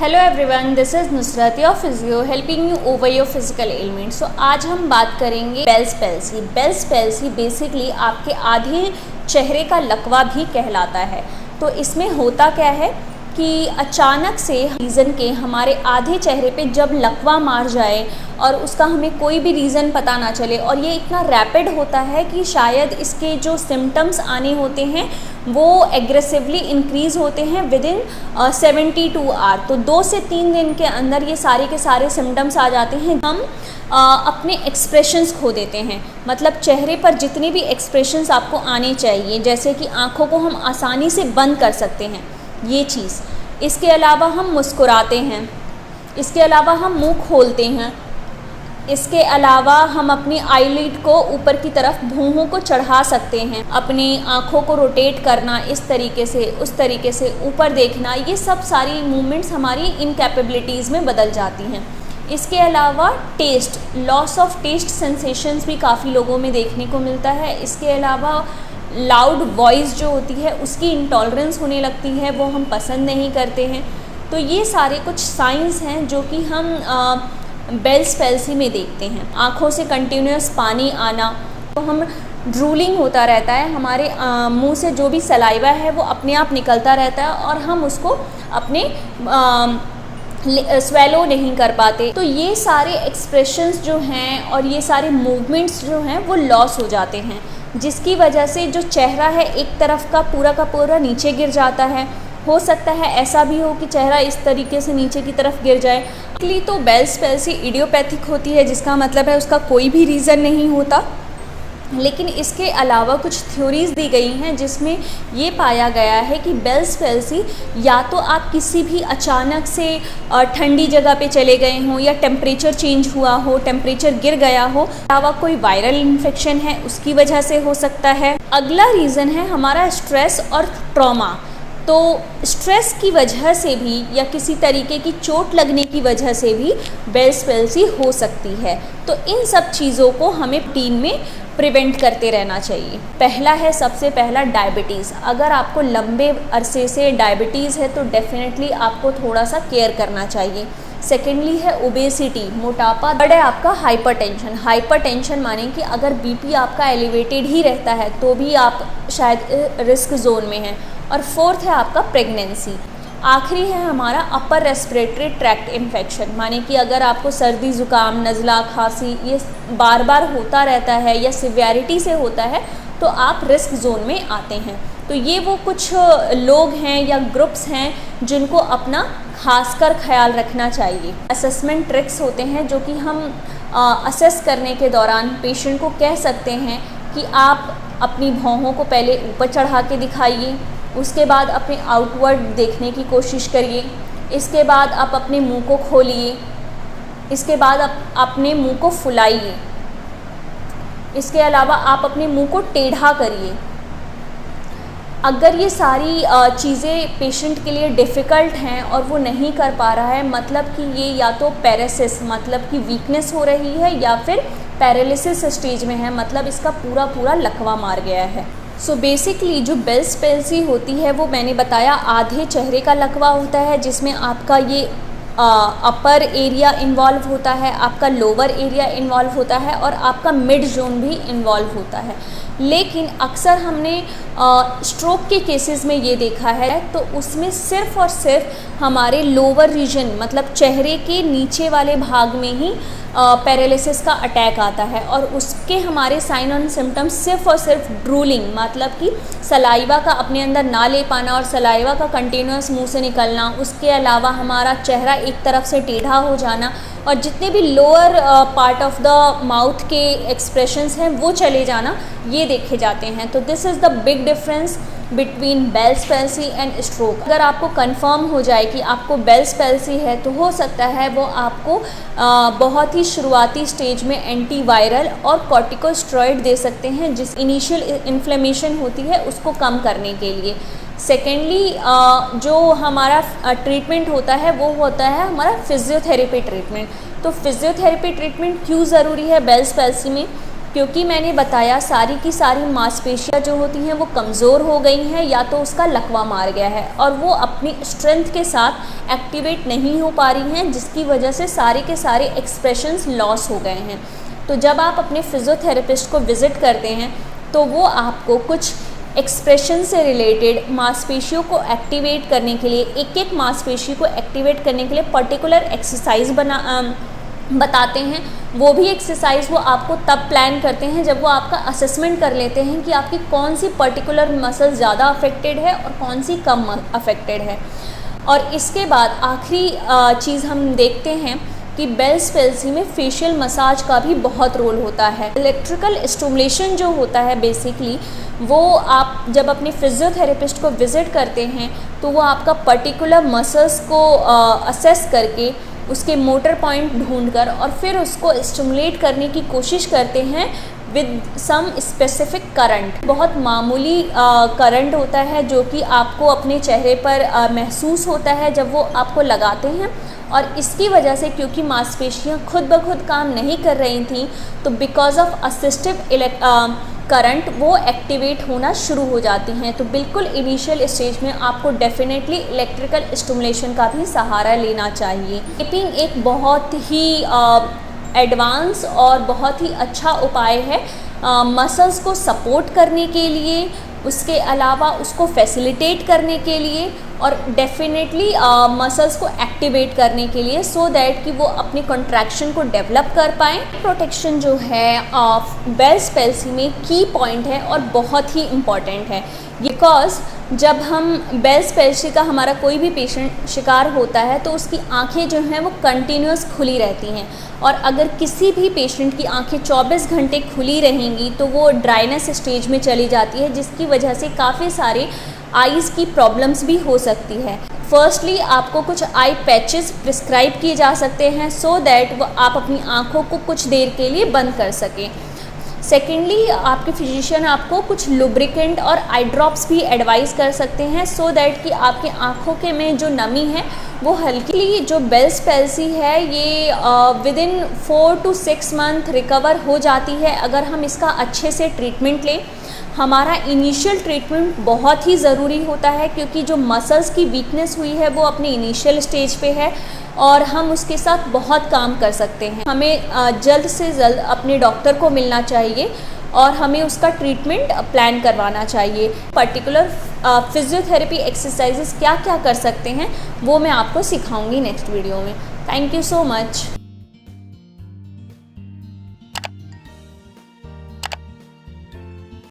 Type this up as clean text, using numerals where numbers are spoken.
Hello everyone, this is Nusrat your physio helping you over your physical element. So आज हम बात करेंगे Bell's palsy. Bell's palsy basically आपके आधे चेहरे का लकवा भी कहलाता है। तो इसमें होता क्या है कि अचानक से रीज़न के हमारे आधे चेहरे पे जब लकवा मार जाए और उसका हमें कोई भी रीज़न पता ना चले, और ये इतना रैपिड होता है कि शायद इसके जो सिम्टम्स आने होते हैं वो एग्रेसिवली इंक्रीज़ होते हैं विद इन 72 आवर। तो 2 से 3 दिन के अंदर ये सारे के सारे सिम्टम्स आ जाते हैं। हम अपने एक्सप्रेशंस खो देते हैं, मतलब चेहरे पर जितने भी एक्सप्रेशंस आपको आने चाहिए, जैसे कि आँखों को हम आसानी से बंद कर सकते हैं, ये चीज़। इसके अलावा हम मुस्कुराते हैं, इसके अलावा हम मुंह खोलते हैं, इसके अलावा हम अपनी आईलिड को ऊपर की तरफ भौहों को चढ़ा सकते हैं, अपनी आँखों को रोटेट करना इस तरीके से, उस तरीके से ऊपर देखना, ये सब सारी मूवमेंट्स हमारी इनकैपेबिलिटीज़ में बदल जाती हैं। इसके अलावा taste, loss of taste sensations भी काफ़ी लोगों में देखने को मिलता है। इसके अलावा लाउड वॉइस जो होती है उसकी इंटॉलरेंस होने लगती है, वो हम पसंद नहीं करते हैं। तो ये सारे कुछ साइंस हैं जो कि हम बेल्स पैल्सी में देखते हैं। आँखों से कंटिन्यूस पानी आना, तो हम ड्रूलिंग होता रहता है, हमारे मुंह से जो भी सलाइवा है वो अपने आप निकलता रहता है और हम उसको अपने स्वेलो नहीं कर पाते। तो ये सारे एक्सप्रेशंस जो हैं और ये सारे मूवमेंट्स जो हैं वो लॉस हो जाते हैं, जिसकी वजह से जो चेहरा है एक तरफ का पूरा नीचे गिर जाता है। हो सकता है ऐसा भी हो कि चेहरा इस तरीके से नीचे की तरफ गिर जाए। इसलिए तो बेल्स पैल्सी इडियोपैथिक होती है, जिसका मतलब है उसका कोई भी रीज़न नहीं होता। लेकिन इसके अलावा कुछ थ्योरीज़ दी गई हैं जिसमें ये पाया गया है कि बेल्स पैल्सी या तो आप किसी भी अचानक से ठंडी जगह पे चले गए हों, या टेम्परेचर चेंज हुआ हो, टेम्परेचर गिर गया हो, अलावा कोई वायरल इन्फेक्शन है उसकी वजह से हो सकता है। अगला रीज़न है हमारा स्ट्रेस और ट्रॉमा। तो स्ट्रेस की वजह से भी या किसी तरीके की चोट लगने की वजह से भी बेल्स पैल्सी हो सकती है। तो इन सब चीज़ों को हमें रूटीन में प्रिवेंट करते रहना चाहिए। पहला है, सबसे पहला डायबिटीज़। अगर आपको लंबे अरसे से डायबिटीज़ है तो डेफिनेटली आपको थोड़ा सा केयर करना चाहिए। सेकेंडली है ओबेसिटी, मोटापा। थर्ड है आपका हाइपरटेंशन। हाइपरटेंशन माने कि अगर बीपी आपका एलिवेटेड ही रहता है तो भी आप शायद रिस्क जोन में हैं। और फोर्थ है आपका प्रेगनेंसी। आखिरी है हमारा अपर रेस्पिरेटरी ट्रैक्ट इन्फेक्शन, माने कि अगर आपको सर्दी ज़ुकाम, नज़ला, खांसी ये बार बार होता रहता है या सिवियरिटी से होता है तो आप रिस्क जोन में आते हैं। तो ये वो कुछ लोग हैं या ग्रुप्स हैं जिनको अपना खासकर ख्याल रखना चाहिए। असेसमेंट ट्रिक्स होते हैं जो कि हम असेस करने के दौरान पेशेंट को कह सकते हैं कि आप अपनी भौहों को पहले ऊपर चढ़ा के दिखाइए, उसके बाद अपने आउटवर्ड देखने की कोशिश करिए, इसके बाद आप अपने मुंह को खोलिए, इसके बाद आप अपने मुंह को फुलाइए, इसके अलावा आप अपने मुंह को टेढ़ा करिए। अगर ये सारी चीज़ें पेशेंट के लिए डिफ़िकल्ट हैं और वो नहीं कर पा रहा है, मतलब कि ये या तो पैरालिसिस मतलब कि वीकनेस हो रही है, या फिर पैरालिसिस स्टेज में है, मतलब इसका पूरा लकवा मार गया है। सो बेसिकली जो बेल्स पैल्सी होती है वो मैंने बताया आधे चेहरे का लकवा होता है, जिसमें आपका ये अपर एरिया इन्वॉल्व होता है, आपका लोअर एरिया इन्वॉल्व होता है और आपका मिड जोन भी इन्वॉल्व होता है। लेकिन अक्सर हमने स्ट्रोक के केसेस में ये देखा है तो उसमें सिर्फ़ और सिर्फ हमारे लोअर रीजन मतलब चेहरे के नीचे वाले भाग में ही पैरालिसिस का अटैक आता है, और उसके हमारे साइन और सिम्टम्स सिर्फ़ और सिर्फ ड्रूलिंग मतलब कि सलाइवा का अपने अंदर ना ले पाना और सलाइवा का कंटिन्यूस मुंह से निकलना, उसके अलावा हमारा चेहरा एक तरफ से टेढ़ा हो जाना और जितने भी lower part of the mouth के एक्सप्रेशंस हैं वो चले जाना, ये देखे जाते हैं। तो this is the big difference between Bell's palsy and stroke. अगर आपको कंफर्म हो जाए कि आपको बेल्स पैल्सी है तो हो सकता है वो आपको बहुत ही शुरुआती स्टेज में एंटीवायरल और कॉर्टिकोस्टेरॉइड दे सकते हैं, जिस इनिशियल इन्फ्लेमेशन होती है उसको कम करने के लिए। सेकेंडली जो हमारा ट्रीटमेंट होता है वो होता है हमारा फिजियोथेरेपी ट्रीटमेंट। तो फिजियोथेरेपी ट्रीटमेंट क्यों ज़रूरी है बेल्स पैल्सी में? क्योंकि मैंने बताया सारी की सारी मांसपेशियाँ जो होती हैं वो कमज़ोर हो गई हैं या तो उसका लकवा मार गया है और वो अपनी स्ट्रेंथ के साथ एक्टिवेट नहीं हो पा रही हैं, जिसकी वजह से सारे के सारे एक्सप्रेशंस लॉस हो गए हैं। तो जब आप अपने फिज़ियोथेरेपिस्ट को विज़िट करते हैं तो वो आपको कुछ एक्सप्रेशन से रिलेटेड मांसपेशियों को एक्टिवेट करने के लिए, एक एक मांसपेशी को एक्टिवेट करने के लिए पर्टिकुलर एक्सरसाइज बताते हैं। वो भी एक्सरसाइज वो आपको तब प्लान करते हैं जब वो आपका असेसमेंट कर लेते हैं कि आपकी कौन सी पर्टिकुलर मसल ज़्यादा अफेक्टेड है और कौन सी कम अफेक्टेड है। और इसके बाद आखिरी चीज़ हम देखते हैं कि बेल्स पैल्सी में फेशियल मसाज का भी बहुत रोल होता है। इलेक्ट्रिकल स्टिमुलेशन जो होता है बेसिकली वो आप जब अपने फिज़ियोथेरेपिस्ट को विज़िट करते हैं तो वो आपका पर्टिकुलर मसल्स को असेस करके उसके मोटर पॉइंट ढूंढकर और फिर उसको स्टिमुलेट करने की कोशिश करते हैं विद सम स्पेसिफिक करंट। बहुत मामूली करंट होता है जो कि आपको अपने चेहरे पर महसूस होता है जब वो आपको लगाते हैं, और इसकी वजह से क्योंकि मांसपेशियाँ खुद ब खुद काम नहीं कर रही थी तो बिकॉज ऑफ असिस्टिव करंट वो एक्टिवेट होना शुरू हो जाती हैं। तो बिल्कुल इनिशियल स्टेज में आपको डेफिनेटली इलेक्ट्रिकल स्टिमुलेशन का भी सहारा लेना चाहिए। टेपिंग एक बहुत ही एडवांस और बहुत ही अच्छा उपाय है मसल्स को सपोर्ट करने के लिए, उसके अलावा उसको फैसिलिटेट करने के लिए और डेफिनेटली मसल्स को एक्टिवेट करने के लिए, सो दैट कि वो अपनी कॉन्ट्रैक्शन को डेवलप कर पाएँ। प्रोटेक्शन जो है बेल्स पैल्सी में की पॉइंट है और बहुत ही इम्पॉर्टेंट है, बिकॉज जब हम बेल्स पैल्सी का हमारा कोई भी पेशेंट शिकार होता है तो उसकी आंखें जो हैं वो कंटिन्यूस खुली रहती हैं, और अगर किसी भी पेशेंट की आंखें 24 घंटे खुली रहेंगी तो वो ड्राइनेस स्टेज में चली जाती है, जिसकी वजह से काफ़ी सारे आईज़ की प्रॉब्लम्स भी हो सकती है। फर्स्टली आपको कुछ आई पैचेस प्रिस्क्राइब किए जा सकते हैं सो दैट वो आप अपनी आँखों को कुछ देर के लिए बंद कर सकें। सेकेंडली आपके फिजिशियन आपको कुछ लुब्रिकेंट और आई ड्रॉप्स भी एडवाइस कर सकते हैं सो दैट कि आपकी आँखों के में जो नमी है वो हल्की। जो बेल्स पैल्सी है ये विदिन 4 to 6 मंथ रिकवर हो जाती है अगर हम इसका अच्छे से ट्रीटमेंट लें। हमारा इनिशियल ट्रीटमेंट बहुत ही ज़रूरी होता है क्योंकि जो मसल्स की वीकनेस हुई है वो अपने इनिशियल स्टेज पे है और हम उसके साथ बहुत काम कर सकते हैं। हमें जल्द से जल्द अपने डॉक्टर को मिलना चाहिए और हमें उसका ट्रीटमेंट प्लान करवाना चाहिए। पर्टिकुलर फिजियोथेरेपी एक्सरसाइजेस क्या क्या कर सकते हैं वो मैं आपको सिखाऊंगी नेक्स्ट वीडियो में। Thank you so much.